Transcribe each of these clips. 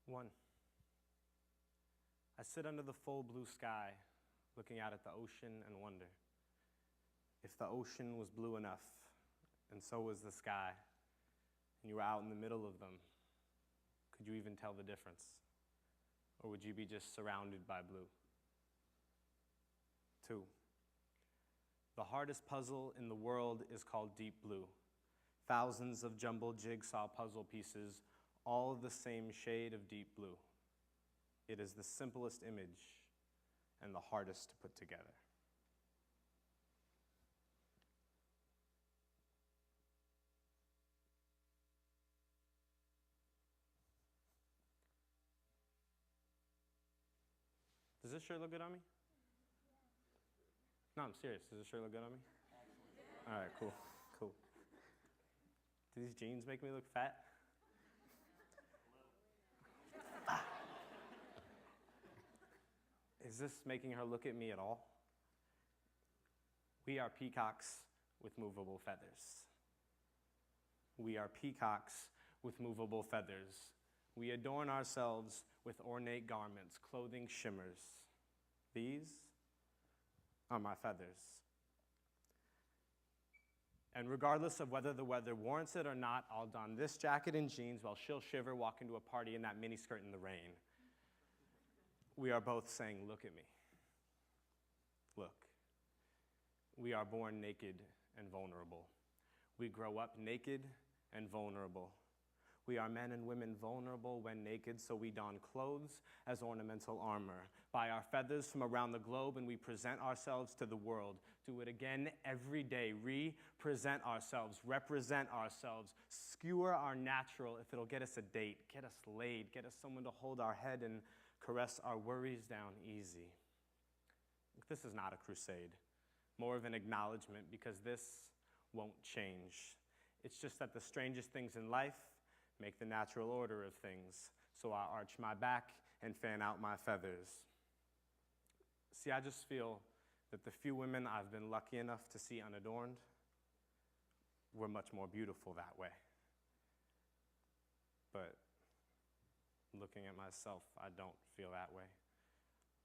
1. I sit under the full blue sky, looking out at the ocean and wonder, if the ocean was blue enough, and so was the sky, and you were out in the middle of them, could you even tell the difference? Or would you be just surrounded by blue? 2. The hardest puzzle in the world is called deep blue. Thousands of jumbled jigsaw puzzle pieces, all the same shade of deep blue. It is the simplest image and the hardest to put together. Does this shirt look good on me? No, I'm serious. Does this shirt look good on me? All right, cool, cool. Do these jeans make me look fat? Is this making her look at me at all? We are peacocks with movable feathers. We are peacocks with movable feathers. We adorn ourselves with ornate garments, clothing shimmers. These are my feathers. And regardless of whether the weather warrants it or not, I'll don this jacket and jeans while she'll shiver, walk into a party in that miniskirt in the rain. We are both saying, look at me. Look. We are born naked and vulnerable. We grow up naked and vulnerable. We are men and women vulnerable when naked, so we don clothes as ornamental armor. Buy our feathers from around the globe and we present ourselves to the world. Do it again every day. Re-present ourselves, represent ourselves, skewer our natural if it'll get us a date, get us laid, get us someone to hold our head and caress our worries down easy. This is not a crusade, more of an acknowledgement because this won't change. It's just that the strangest things in life make the natural order of things. So I arch my back and fan out my feathers. See, I just feel that the few women I've been lucky enough to see unadorned were much more beautiful that way. But looking at myself, I don't feel that way.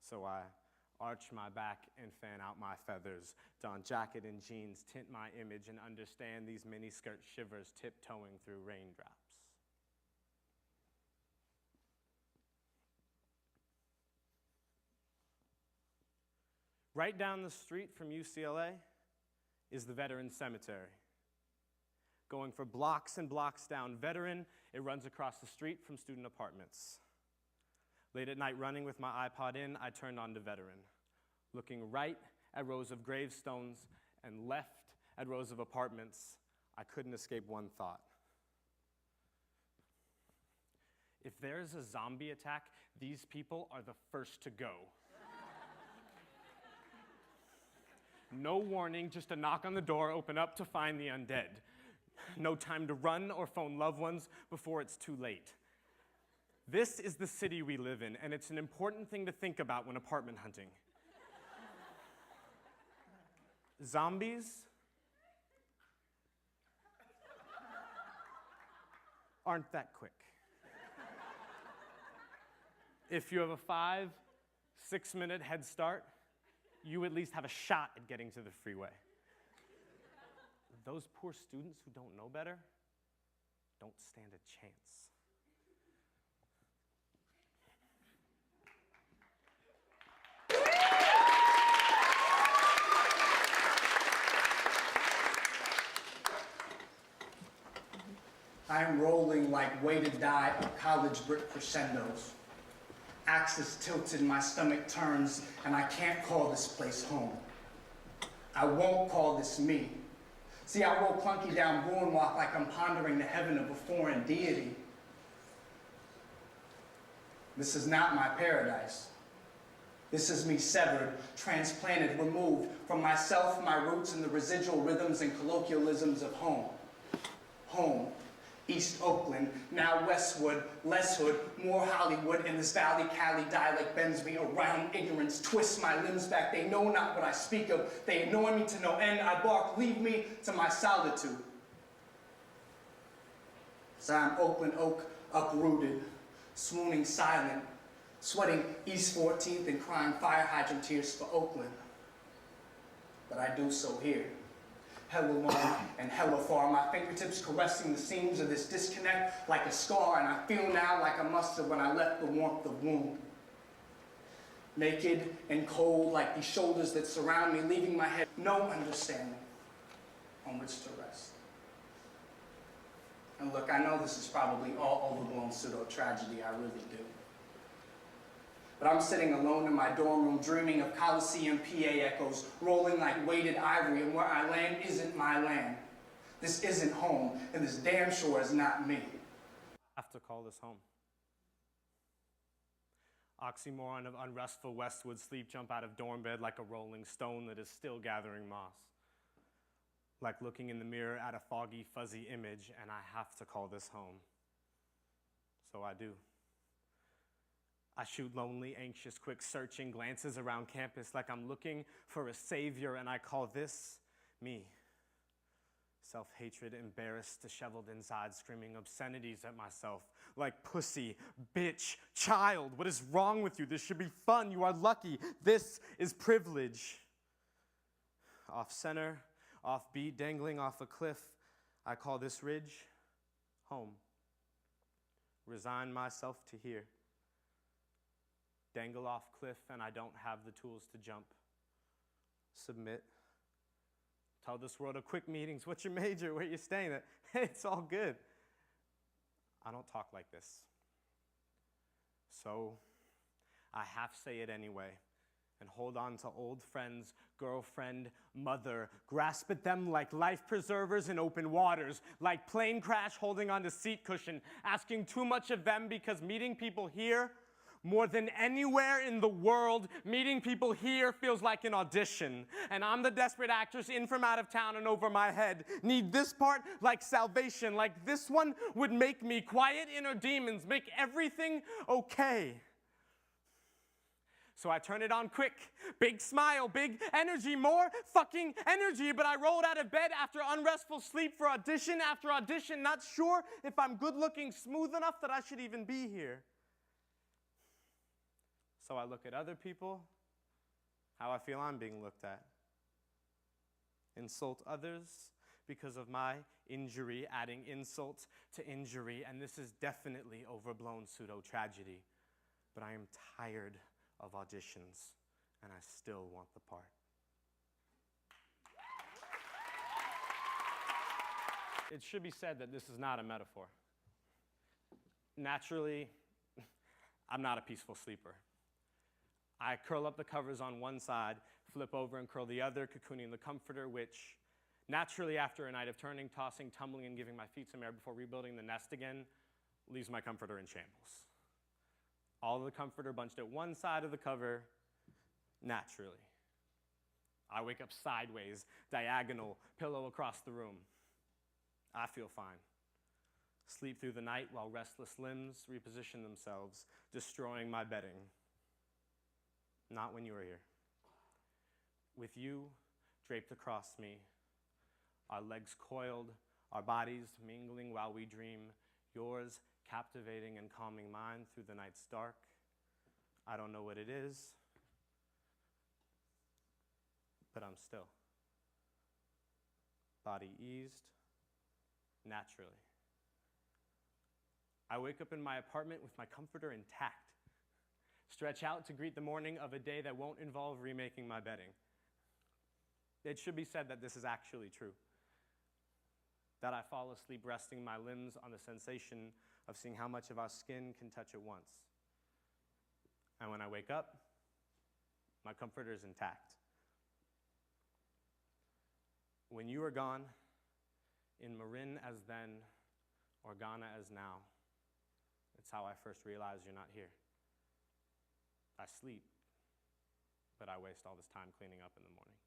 So I arch my back and fan out my feathers, don jacket and jeans, tint my image, and understand these miniskirt shivers tiptoeing through raindrops. Right down the street from UCLA is the Veterans Cemetery. Going for blocks and blocks down Veteran, it runs across the street from student apartments. Late at night running with my iPod in, I turned on to Veteran, looking right at rows of gravestones and left at rows of apartments. I couldn't escape one thought. If there's a zombie attack, these people are the first to go. No warning, just a knock on the door, open up to find the undead. No time to run or phone loved ones before it's too late. This is the city we live in, and it's an important thing to think about when apartment hunting. Zombies aren't that quick. If you have a 5-6 minute head start, you at least have a shot at getting to the freeway. Those poor students who don't know better don't stand a chance. I'm rolling like way to die of college brick crescendos. Axis tilted, my stomach turns, and I can't call this place home. I won't call this me. See, I roll clunky down Boonwalk like I'm pondering the heaven of a foreign deity. This is not my paradise. This is me severed, transplanted, removed from myself, my roots, and the residual rhythms and colloquialisms of home. Home. East Oakland, now Westwood, less hood, more Hollywood, and this Valley Cali dialect bends me around ignorance, twists my limbs back. They know not what I speak of. They annoy me to no end. I bark, leave me to my solitude. So I'm Oakland oak, uprooted, swooning silent, sweating East 14th and crying fire hydrant tears for Oakland. But I do so here, hella long and hella far, my fingertips caressing the seams of this disconnect like a scar, and I feel now like I must have when I left the warmth of womb. Naked and cold like these shoulders that surround me, leaving my head no understanding on which to rest. And look, I know this is probably all overblown pseudo-tragedy, I really do. But I'm sitting alone in my dorm room dreaming of Coliseum PA echoes rolling like weighted ivory, and where I land isn't my land. This isn't home, and this damn sure is not me. I have to call this home. Oxymoron of unrestful westwood sleep jump out of dorm bed like a rolling stone that is still gathering moss. Like looking in the mirror at a foggy, fuzzy image, and I have to call this home. So I do. I shoot lonely, anxious, quick searching glances around campus like I'm looking for a savior, and I call this me. Self-hatred, embarrassed, disheveled inside, screaming obscenities at myself like pussy, bitch, child. What is wrong with you? This should be fun. You are lucky. This is privilege. Off center, off beat, dangling off a cliff, I call this ridge home. Resign myself to here. Dangle off cliff and I don't have the tools to jump. Submit. Tell this world of quick meetings, what's your major, where you staying at? Hey, it's all good. I don't talk like this. So I half say it anyway and hold on to old friends, girlfriend, mother, grasp at them like life preservers in open waters, like plane crash holding on to seat cushion, asking too much of them because meeting people here, more than anywhere in the world, meeting people here feels like an audition. And I'm the desperate actress in from out of town and over my head. Need this part like salvation, like this one would make me quiet inner demons, make everything okay. So I turn it on quick, big smile, big energy, more fucking energy. But I rolled out of bed after unrestful sleep for audition after audition, not sure if I'm good looking, smooth enough that I should even be here. So I look at other people, how I feel I'm being looked at. Insult others because of my injury, adding insult to injury. And this is definitely overblown pseudo-tragedy. But I am tired of auditions, and I still want the part. It should be said that this is not a metaphor. Naturally, I'm not a peaceful sleeper. I curl up the covers on one side, flip over and curl the other, cocooning the comforter, which naturally after a night of turning, tossing, tumbling, and giving my feet some air before rebuilding the nest again, leaves my comforter in shambles. All of the comforter bunched at one side of the cover, naturally. I wake up sideways, diagonal, pillow across the room. I feel fine. Sleep through the night while restless limbs reposition themselves, destroying my bedding. Not when you are here. With you draped across me, our legs coiled, our bodies mingling while we dream, yours captivating and calming mine through the night's dark. I don't know what it is, but I'm still. Body eased, naturally. I wake up in my apartment with my comforter intact. Stretch out to greet the morning of a day that won't involve remaking my bedding. It should be said that this is actually true. That I fall asleep resting my limbs on the sensation of seeing how much of our skin can touch at once. And when I wake up, my comforter is intact. When you are gone, in Marin as then, or Ghana as now, it's how I first realized you're not here. I sleep, but I waste all this time cleaning up in the morning.